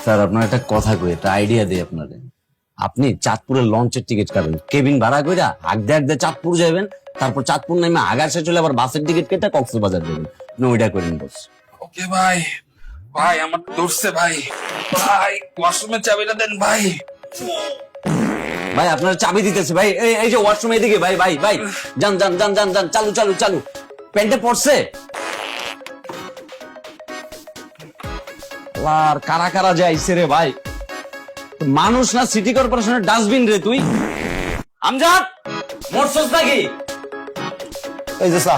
Sir আপনার একটা কথা কই, একটা আইডিয়া দিই আপনারে। আপনি চাঁদপুরের লঞ্চের টিকিট কাটেন, কেবিন ভাড়া কইরা আগদে আগদে চাঁদপুর যাবেন, তারপর চাঁদপুর নামে আগারসে চলে আবার বাসের টিকিট কেটে কক্সবাজার যাবেন। আপনি ওইটা করেন বস। ওকে ভাই, ভাই আমার ধরছে ভাই, ভাই ওয়াশরুমের চাবিটা দেন ভাই। ভাই আপনার চাবি দিতেছে ভাই, এই যে ওয়াশরুম এদিকে ভাই ভাই ভাই, যান যান যান যান যান, চালু চালু চালু। প্যান্টে পড়ছে আর কারা কারা যাইছে রে ভাই, মানুষ না সিটি কর্পোরেশনের ডাস্টবিন রে তুই। আমজাদ মরছস নাকি? এই যে চা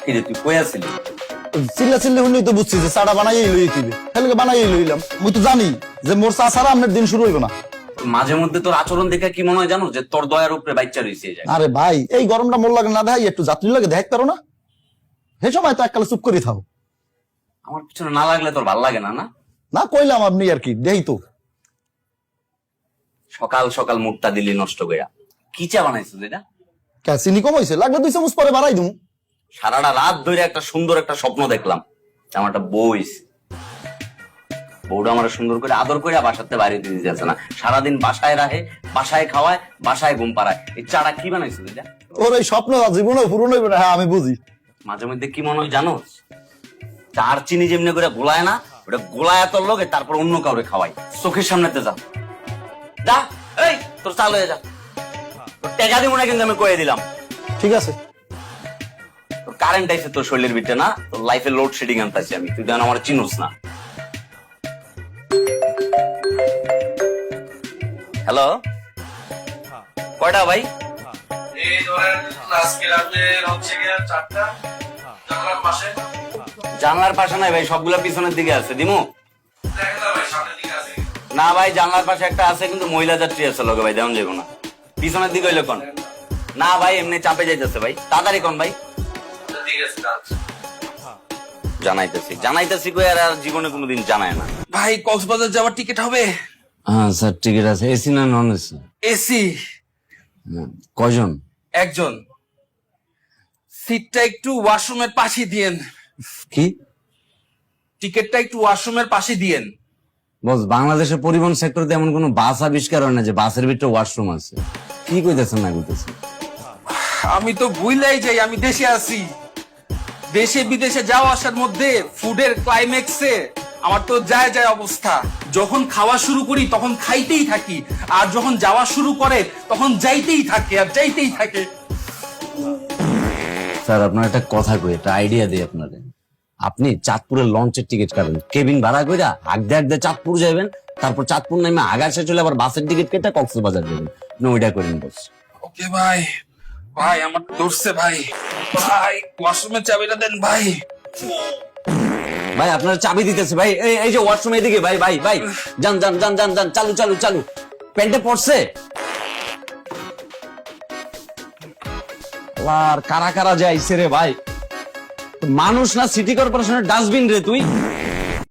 কি রে তুই কই আছিলি? চিল্লা চিল্লি হইলেই তো বুঝছি যে চাটা বানাইই লই দিবে, তাহলে বানাইই লইলাম। আমি তো জানি যে মোর চা ছাড়া আপনার দিন শুরু হইব না। মাঝে মধ্যে তোর আচরণ দেখে কি মনে হয় জানো, যে তোর দয়ার উপরে বাচ্চা রইছে এই জায়গায়। আরে ভাই এই গরমটা মোর লাগে না দেখাই, একটু যাত্রী লাগে দেখাই পারো না? সেই সময় তো এককালে চুপ করে থাও। আমার পিছনে না লাগলে তোর ভাল লাগে না? না না কইলাম আপনি আর কি দেই তো। সকাল সকাল মুখটা দিলি নষ্ট কইরা। কি চা বানাইছিস এটা? কে চিনি কম হইছে? লাগবে 2 চামচ পরে বাড়াই দিমু। সারাটা রাত ধরে একটা সুন্দর একটা স্বপ্ন দেখলাম, আমার একটা বউ হইছে। বউটা আমার সুন্দর করে আদর করে বাসাতে বাইরে দিয়ে দিতেছে না, সারাদিন বাসায় রাখে, বাসায় খাওয়ায়, বাসায় ঘুম পাড়ায়। এই চাটা কি বানাইছিস এটা? ওর এই স্বপ্ন জীবনে পূরণ হইবে না। হ্যাঁ আমি বুঝি। মাঝে মধ্যে কি মনে হয় জানো, চার চিনি যেমনি করে গোলায় না, ওটা গোলায় তোর লোকে তারপর অন্য কাউরে খাওয়াই। চোখের সামনেতে যা যা, এই তোর চাল হয়ে যা, তোর টেকা দিব না কিন্তু আমি কয়ে দিলাম। ঠিক আছে। তোর কারেন্ট আইছে তোর শরীরের ভিতরে না, তোর লাইফে লোড শেডিং আনতেছি আমি, তুই যেন আমার চিনুস না। হ্যালো, কয়টা ভাই? এই ধরেন আজকে রাতে হচ্ছে গিয়ে 4টা, জানলার পাশে। জানলার পাশে নাই ভাই, সবগুলা পিছনের দিকে আছে। দিমু? দেখেন না ভাই, সামনের দিকে আছে। না ভাই, জানলার পাশে একটা আছে কিন্তু মহিলা যাত্রী আছে লোকে ভাই, দেওয়া যাবো না। পিছনের দিকে হইলে কোন? না ভাই এমনি চাপে যাইতেছে ভাই, তাড়াতাড়ি কোন ভাই। ঠিক আছে আচ্ছা। জানাইতেছি জানাইতেছি কই আর জীবনে কোনোদিন জানায় না। ভাই কক্সবাজার যাওয়ার টিকিট হবে? হ্যাঁ স্যার টিকিট আছে। এসি না নন এসি? এসি। কয়জন? একজন। সিটটা একটু ওয়াশরুমের পাশে দিয়েন। কি? টিকিটটা একটু ওয়াশরুমের পাশে দিয়েন। বস, বাংলাদেশের পরিবহন সেক্টরে এমন কোন বাস আবিষ্কার হয় না যে বাসের ভিতরে ওয়াশরুম আছে। কি কইতেছেন না কইতেছেন? আমি তো ভুলাই যাই আমি দেশে আছি। দেশে বিদেশে যাওয়া আসার মধ্যে ফুডের ক্লাইম্যাক্সে আমার তো যায় যায় অবস্থা। যখন খাওয়া শুরু করি তখন খাইতেই থাকি, আর যখন যাওয়া শুরু করে তখন যাইতেই থাকে আর যাইতেই থাকে। স্যার আপনার একটা কথা কই, একটা আইডিয়া দিই আপনারে। আপনি চাঁদপুরের লঞ্চের টিকিট কাটেন, কেবিন ভাড়া কইরা আগদে আগদে চাঁদপুর যাবেন, তারপর চাঁদপুর নামে আগারসে চলে আবার বাসের টিকিট কেটে কক্সবাজার যাবেন। আপনি ওইটা করেন বস। ওকে ভাই, ভাই আমার ধরছে ভাই, ভাই ওয়াশরুমের চাবিটা দেন ভাই। ভাই আপনার চাবি দিতেছে ভাই, এই যে ওয়াশরুম এদিকে ভাই ভাই ভাই, যান যান যান যান যান, চালু চালু চালু। প্যান্টে পড়ছে আর কারা কারা যাইছে রে ভাই, মানুষ না সিটি কর্পোরেশনের ডাস্টবিন রে তুই।